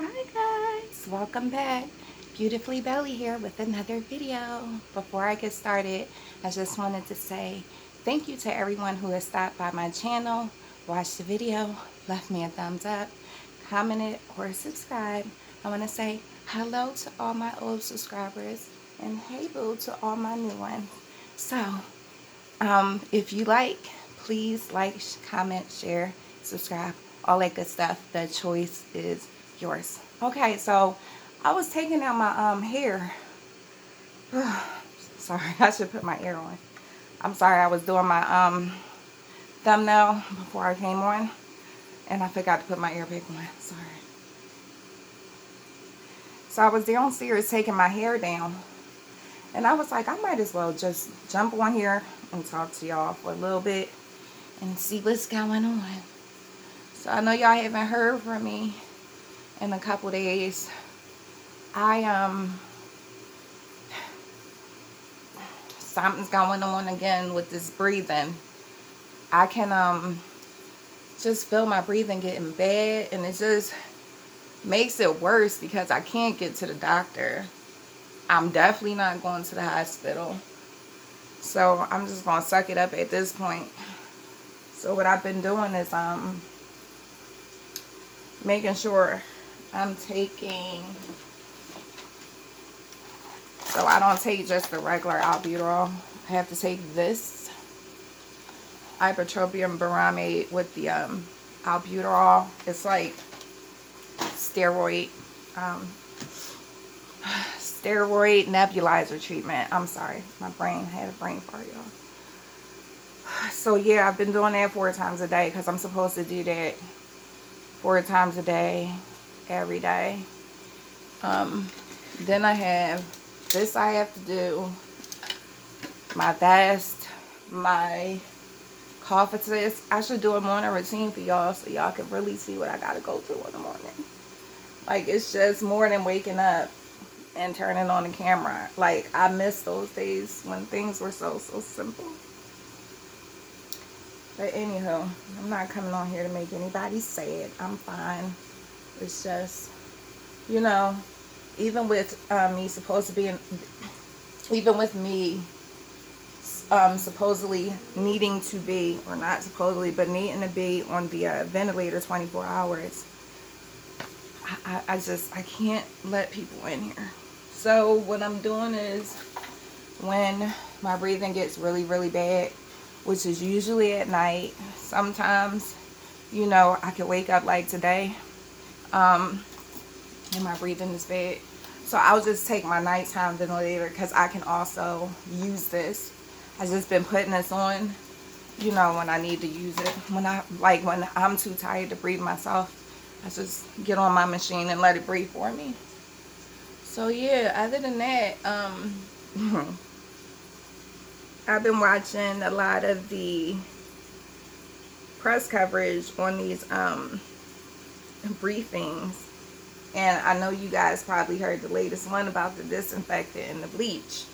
Hi guys, welcome back. Beautifully Belly here with another video. Before I get started, I just wanted to say thank you to everyone who has stopped by my channel, watched the video, left me a thumbs up, commented, or subscribed. I want to say hello to all my old subscribers and hey boo to all my new ones. So, if you like, please like, comment, share, subscribe, all that good stuff. The choice is yours. Okay, so I was taking out my hair. Sorry, I should put my ear on. I'm sorry, I was doing my thumbnail before I came on, and I forgot to put my ear back on. Sorry. So I was downstairs taking my hair down, and I was like, I might as well just jump on here and talk to y'all for a little bit and see what's going on. So I know y'all haven't heard from me in a couple days. Something's going on again with this breathing. I can just feel my breathing getting bad, and it just makes it worse because I can't get to the doctor. I'm definitely not going to the hospital. So I'm just gonna suck it up at this point. So what I've been doing is making sure I'm taking, so I don't take just the regular albuterol. I have to take this ipratropium bromate with the albuterol. It's like steroid nebulizer treatment. I'm sorry, my brain had a brain fart, y'all. So yeah, I've been doing that 4 times a day because I'm supposed to do that 4 times a day, every day. Then I have this I have to do, my vest, my cough assist. I should do a morning routine for y'all so y'all can really see what I gotta go through in the morning. Like, it's just more than waking up and turning on the camera. Like, I miss those days when things were so simple. But anywho, I'm not coming on here to make anybody sad. I'm fine. It's just, you know, even with me supposedly needing to be, or not supposedly, but needing to be on the ventilator 24 hours, I can't let people in here. So what I'm doing is, when my breathing gets really bad, which is usually at night, sometimes, you know, I can wake up like today, and my breathing is bad. So I'll just take my nighttime ventilator because I can also use this. I've just been putting this on, you know, when I need to use it. When I'm too tired to breathe myself, I just get on my machine and let it breathe for me. So yeah, other than that, I've been watching a lot of the press coverage on these briefings, and I know you guys probably heard the latest one about the disinfectant and the bleach.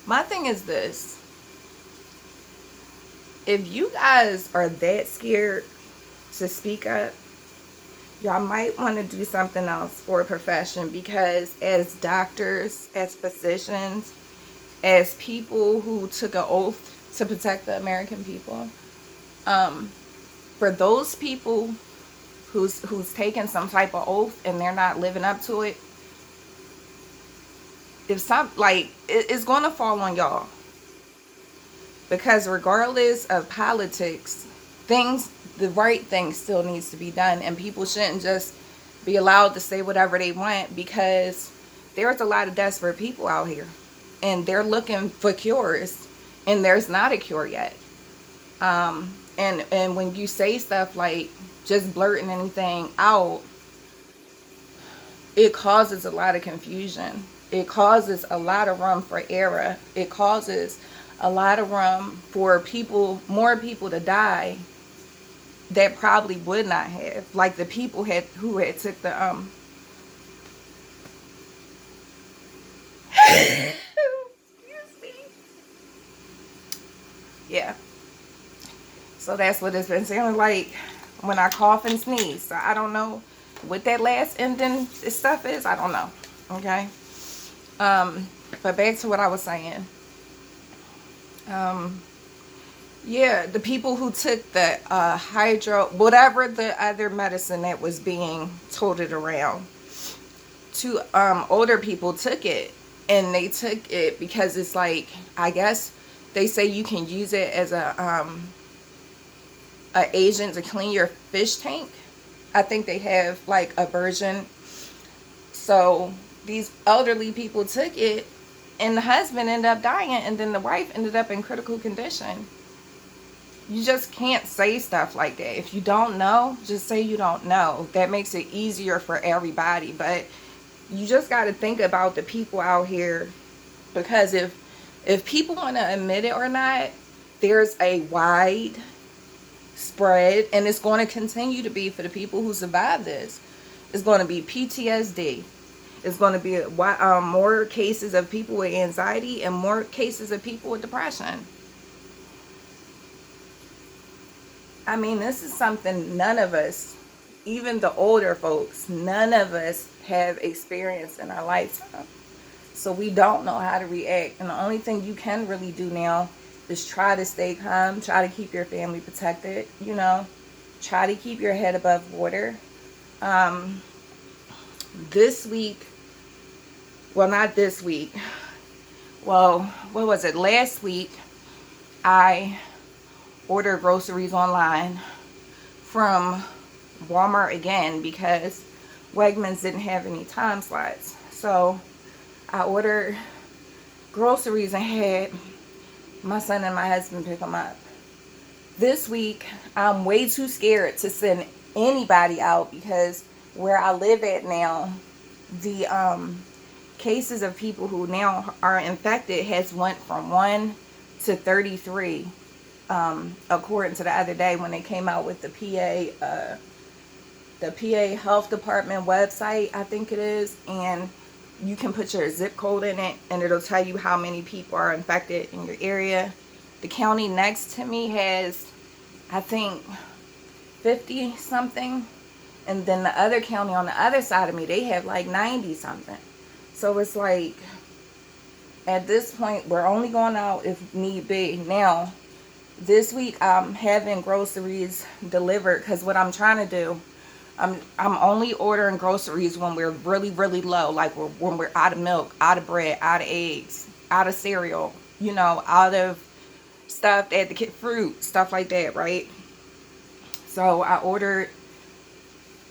My thing is this: if you guys are that scared to speak up, y'all might want to do something else for a profession, because as doctors, as physicians, as people who took an oath to protect the American people, for those people who's taken some type of oath and they're not living up to it, it's going to fall on y'all. Because regardless of politics, the right thing still needs to be done, and people shouldn't just be allowed to say whatever they want, because there's a lot of desperate people out here and they're looking for cures, and there's not a cure yet. And when you say stuff like just blurting anything out, it causes a lot of confusion. It causes a lot of room for error. It causes a lot of room for more people to die that probably would not have. Like the people who had took the excuse me. Yeah. So that's what it's been sounding like when I cough and sneeze. So I don't know what that last ending stuff is. I don't know. Okay. But back to what I was saying. Yeah, the people who took the whatever the other medicine that was being toted around to older people took it, and they took it because it's like, I guess they say you can use it as a agent to clean your fish tank. I think they have like a version. So these elderly people took it, and the husband ended up dying, and then the wife ended up in critical condition. You just can't say stuff like that. If you don't know, just say you don't know. That makes it easier for everybody. But you just got to think about the people out here, because if people want to admit it or not, there's a wide spread, and it's going to continue to be for the people who survive this. It's going to be PTSD. It's going to be more cases of people with anxiety and more cases of people with depression. I mean, this is something none of us, even the older folks, none of us have experienced in our lifetime. So we don't know how to react. And the only thing you can really do now is try to stay calm, try to keep your family protected, you know, try to keep your head above water. This week, well, not this week. Well, what was it? Last week, I order groceries online from Walmart again because Wegmans didn't have any time slots. So I ordered groceries and had my son and my husband pick them up. This week, I'm way too scared to send anybody out because where I live at now, the cases of people who now are infected has went from 1 to 33. According to the other day when they came out with the PA Health Department website, I think it is, and you can put your zip code in it and it'll tell you how many people are infected in your area. The county next to me has, I think, 50 something, and then the other county on the other side of me, they have like 90 something. So it's like, at this point, we're only going out if need be. Now, this week I'm having groceries delivered because what I'm trying to do, I'm only ordering groceries when we're really, really low, like when we're out of milk, out of bread, out of eggs, out of cereal, you know, out of stuff at the fruit, stuff like that, right? So I ordered,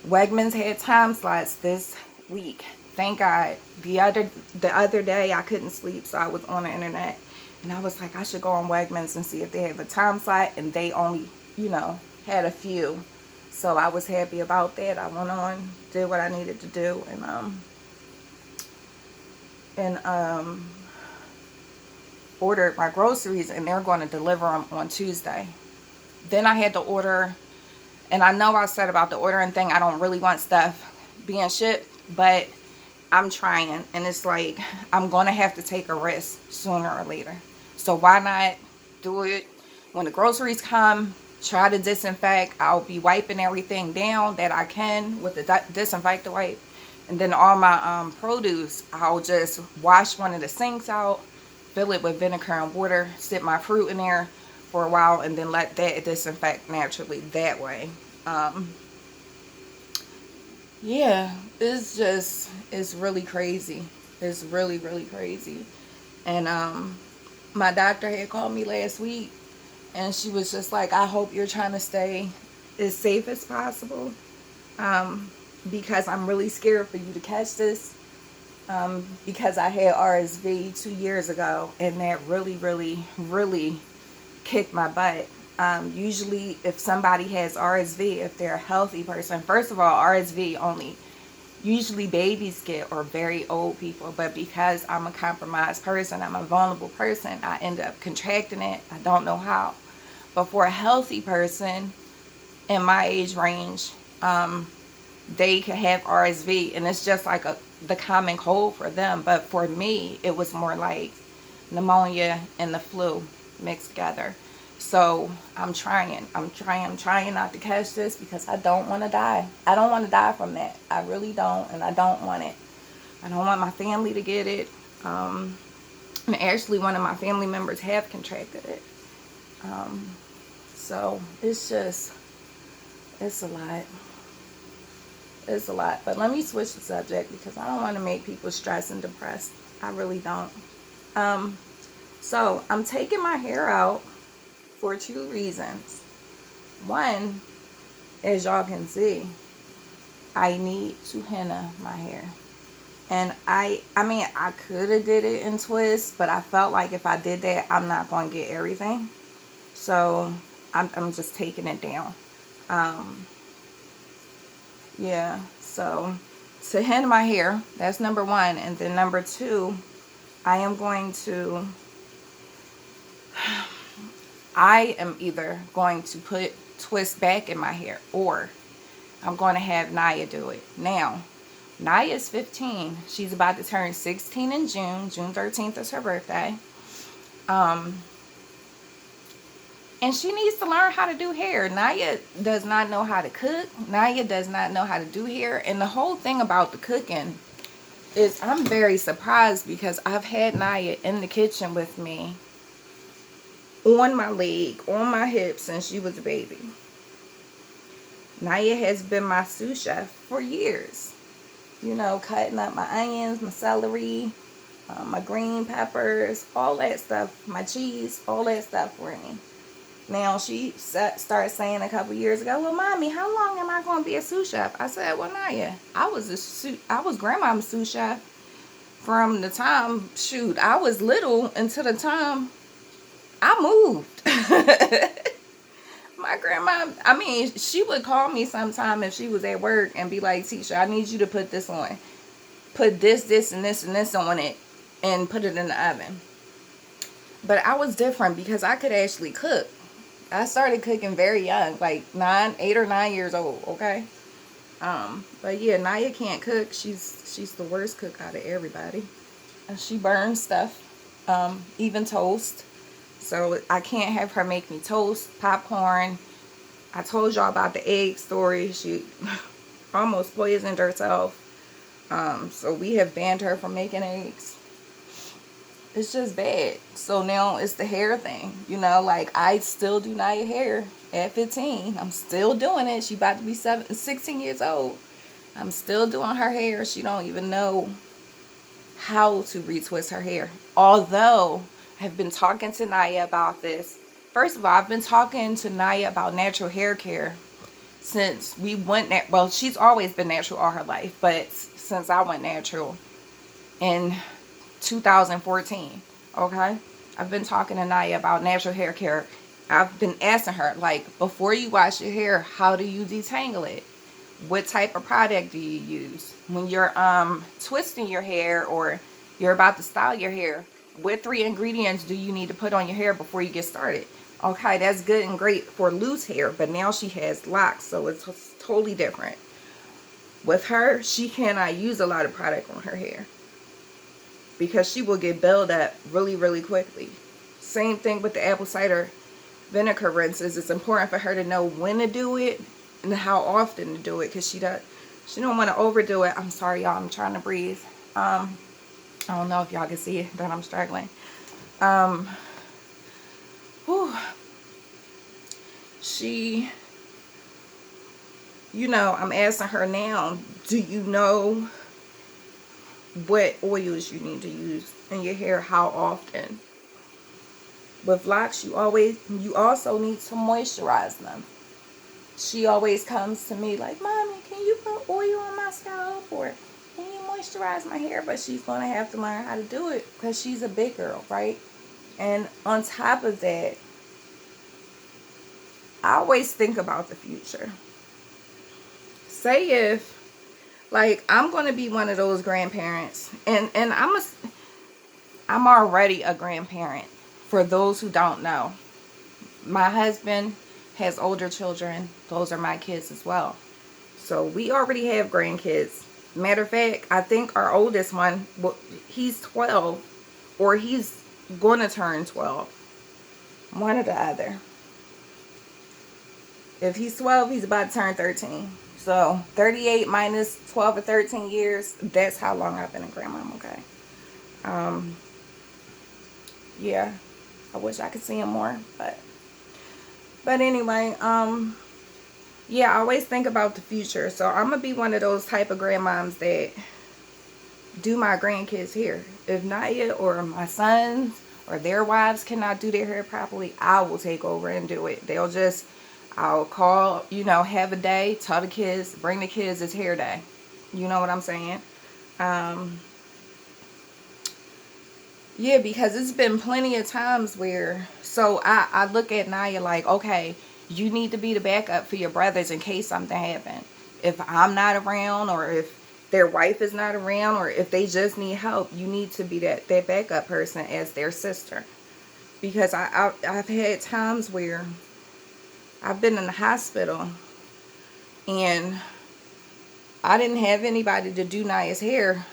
Wegmans had time slots this week. Thank God. The other day I couldn't sleep, so I was on the internet. And I was like, I should go on Wegmans and see if they have a time slot. And they only, you know, had a few. So I was happy about that. I went on, did what I needed to do. And ordered my groceries. And they're going to deliver them on Tuesday. Then I had to order. And I know I said about the ordering thing, I don't really want stuff being shipped. But I'm trying. And it's like, I'm going to have to take a risk sooner or later. So why not do it when the groceries come? Try to disinfect. I'll be wiping everything down that I can with the disinfectant wipe. And then all my produce, I'll just wash one of the sinks out, fill it with vinegar and water, sit my fruit in there for a while, and then let that disinfect naturally that way. Yeah, it's really crazy. It's really, really crazy. And my doctor had called me last week, and she was just like, I hope you're trying to stay as safe as possible, because I'm really scared for you to catch this, because I had RSV 2 years ago, and that really, really, really kicked my butt. Usually if somebody has RSV, if they're a healthy person, first of all, RSV only usually babies get, or very old people, but because I'm a compromised person, I'm a vulnerable person, I end up contracting it. I don't know how. But for a healthy person in my age range, they can have RSV, and it's just like the common cold for them. But for me, it was more like pneumonia and the flu mixed together. So I'm trying not to catch this because I don't want to die. I don't want to die from that. I really don't, and I don't want it. I don't want my family to get it. And actually one of my family members have contracted it. So it's a lot. It's a lot. But let me switch the subject because I don't want to make people stressed and depressed. I really don't. So I'm taking my hair out for 2 reasons. One, as y'all can see, I need to henna my hair. And I mean, I could have did it in twists, but I felt like if I did that, I'm not going to get everything. So I'm just taking it down. Yeah, so to henna my hair, that's number 1. And then number 2, I am either going to put twists back in my hair, or I'm going to have Naya do it. Now, Naya is 15. She's about to turn 16 in June. June 13th is her birthday. And she needs to learn how to do hair. Naya does not know how to cook. Naya does not know how to do hair. And the whole thing about the cooking is I'm very surprised because I've had Naya in the kitchen with me on my leg, on my hip since she was a baby. Naya has been my sous chef for years. You know, cutting up my onions, my celery, my green peppers, all that stuff, my cheese, all that stuff for me. Now, she started saying a couple years ago, well, Mommy, how long am I going to be a sous chef? I said, well, Naya, I was grandma's sous chef from the time, I was little until the time I moved. My grandma, I mean, she would call me sometime if she was at work and be like, Tisha, I need you to put this on. Put this, and this, and this on it and put it in the oven. But I was different because I could actually cook. I started cooking very young, like 8 or 9 years old, okay? But yeah, Naya can't cook. She's the worst cook out of everybody. And she burns stuff, even toast. So I can't have her make me toast, popcorn. I told y'all about the egg story. She almost poisoned herself. So we have banned her from making eggs. It's just bad. So now it's the hair thing. You know, like I still do Naya hair at 15. I'm still doing it. She about to be 16 years old. I'm still doing her hair. She don't even know how to retwist her hair. Although I've been talking to Naya about this. First of all, I've been talking to Naya about natural hair care since we went, well, she's always been natural all her life, but since I went natural in 2014, okay? I've been talking to Naya about natural hair care. I've been asking her, like, before you wash your hair, how do you detangle it? What type of product do you use? When you're twisting your hair or you're about to style your hair, what 3 ingredients do you need to put on your hair before you get started? Okay, that's good and great for loose hair, but now she has locks, so it's totally different. With her, she cannot use a lot of product on her hair because she will get built up really, really quickly. Same thing with the apple cider vinegar rinses. It's important for her to know when to do it and how often to do it because she don't want to overdo it. I'm sorry, y'all. I'm trying to breathe. I don't know if y'all can see that I'm struggling. She, you know, I'm asking her now, do you know what oils you need to use in your hair, how often? With locks, you also need to moisturize them. She always comes to me like, Mommy, can you put oil on my scalp, or can you moisturize my hair? But she's going to have to learn how to do it because she's a big girl, right? And on top of that, I always think about the future. Say if, like, I'm going to be one of those grandparents, and I'm already a grandparent. For those who don't know, my husband has older children. Those are my kids as well. So we already have grandkids. Matter of fact, I think our oldest one, he's 12, or he's going to turn 12. One or the other. If he's 12, he's about to turn 13. So 38 minus 12 or 13 years, that's how long I've been a grandmom, okay? Yeah, I wish I could see him more, but anyway, yeah, I always think about the future. So I'm gonna be one of those type of grandmoms that do my grandkids' hair. If Naya or my sons or their wives cannot do their hair properly, I will take over and do it. I'll call, have a day, tell the kids, bring the kids, it's hair day. You know what I'm saying? Yeah, because it's been plenty of times where, so I look at Naya like, okay, you need to be the backup for your brothers in case something happens. If I'm not around, or if their wife is not around, or if they just need help, you need to be that backup person as their sister. Because I've had times where I've been in the hospital and I didn't have anybody to do Naya's hair.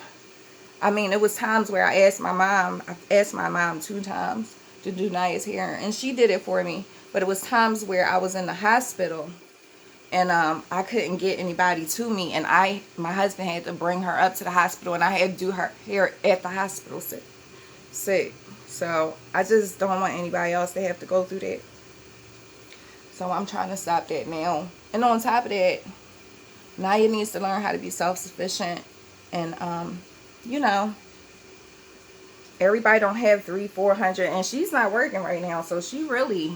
I mean, it was times where I asked my mom 2 times to do Naya's hair, and she did it for me. But it was times where I was in the hospital, and I couldn't get anybody to me, and my husband had to bring her up to the hospital, and I had to do her hair at the hospital sick. So I just don't want anybody else to have to go through that. So I'm trying to stop that now. And on top of that, Naya needs to learn how to be self-sufficient, and everybody don't have 300-400, and she's not working right now, so she really,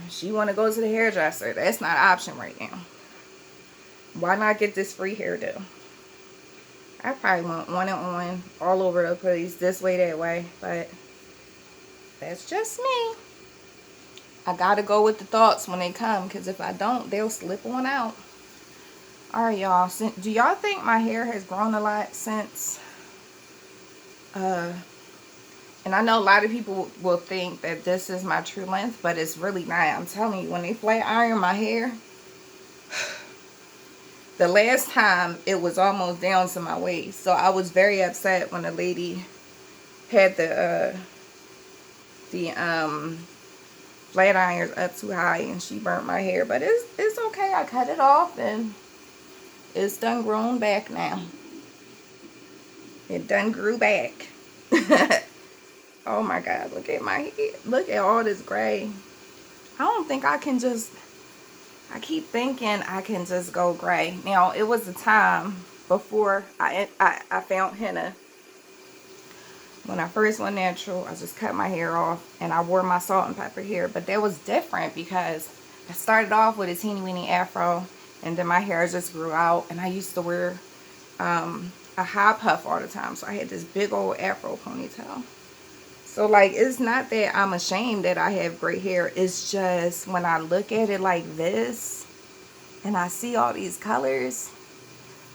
she want to go to the hairdresser. That's not an option right now. Why not get this free hairdo? I probably want on all over the place, this way, that way, but that's just me. I gotta go with the thoughts when they come, because if I don't, they'll slip on out. Alright, y'all. Do y'all think my hair has grown a lot since? And I know a lot of people will think that this is my true length, but it's really not. I'm telling you, when they flat iron my hair, the last time it was almost down to my waist. So I was very upset when the lady had the flat irons up too high and she burnt my hair. But it's okay. I cut it off and it's done grown back now. It done grew back. Oh my God, look at my head. Look at all this gray. I don't think I can just, I keep thinking I can just go gray. Now, it was a time before I found henna. When I first went natural, I just cut my hair off and I wore my salt and pepper hair. But that was different because I started off with a teeny weeny afro and then my hair just grew out. And I used to wear a high puff all the time. So I had this big old afro ponytail. So, like, it's not that I'm ashamed that I have gray hair. It's just when I look at it like this and I see all these colors,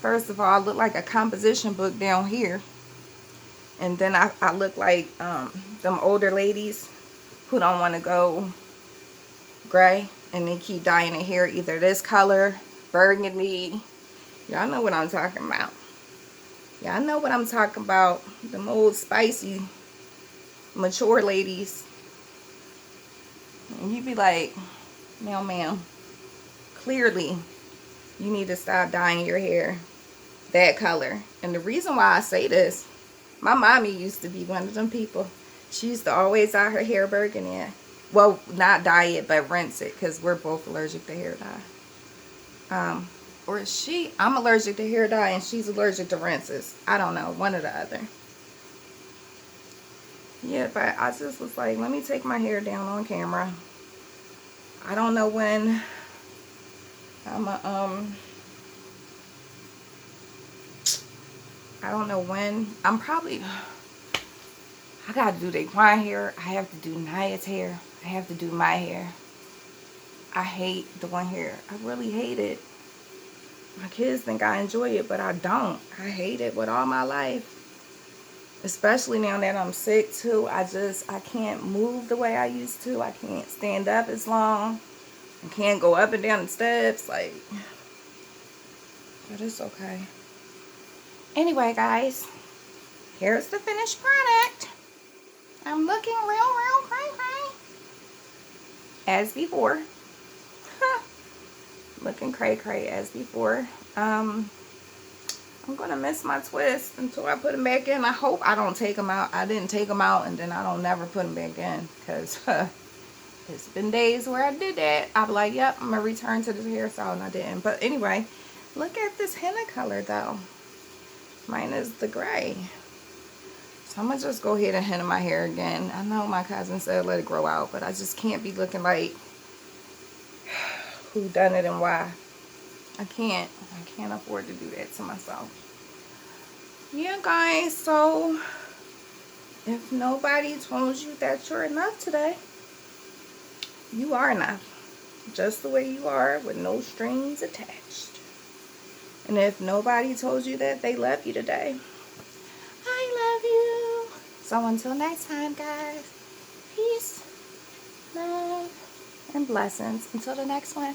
first of all, I look like a composition book down here. And then I look like them older ladies who don't want to go gray. And they keep dyeing their hair either this color, burgundy. Y'all know what I'm talking about. Y'all know what I'm talking about. Them old spicy mature ladies. And you be like, no ma'am, clearly you need to stop dyeing your hair that color. And the reason why I say this, my mommy used to be one of them people. She used to always dye her hair burgundy. Well, not dye it, but rinse it, because we're both allergic to hair dye. I'm allergic to hair dye and she's allergic to rinses. I don't know, one or the other. Yeah, but I just was like, let me take my hair down on camera. I don't know when I don't know when. I gotta do Daquan hair. I have to do Naya's hair. I have to do my hair. I hate doing hair. I really hate it. My kids think I enjoy it, but I don't. I hate it with all my life. Especially now that I'm sick too. I can't move the way I used to. I can't stand up as long. I can't go up and down the steps. Like, but it's okay. Anyway, guys, here's the finished product. I'm looking real cray. as before. Looking cray-cray as before. I'm gonna miss my twist until I put them back in. I hope I don't take them out. I didn't take them out and then I don't never put them back in, because it's been days where I did that. I'll be like, yep, I'm gonna return to this hairstyle, and I didn't. But anyway, look at this henna color though. Mine is the gray. So I'm gonna just go ahead and henna my hair again. I know my cousin said let it grow out, but I just can't be looking like who done it and why. I can't afford to do that to myself. Yeah, guys, so if nobody told you that you're enough today, you are enough. Just the way you are, with no strings attached. And if nobody told you that they love you today, I love you. So until next time, guys, peace, love, and blessings. Until the next one.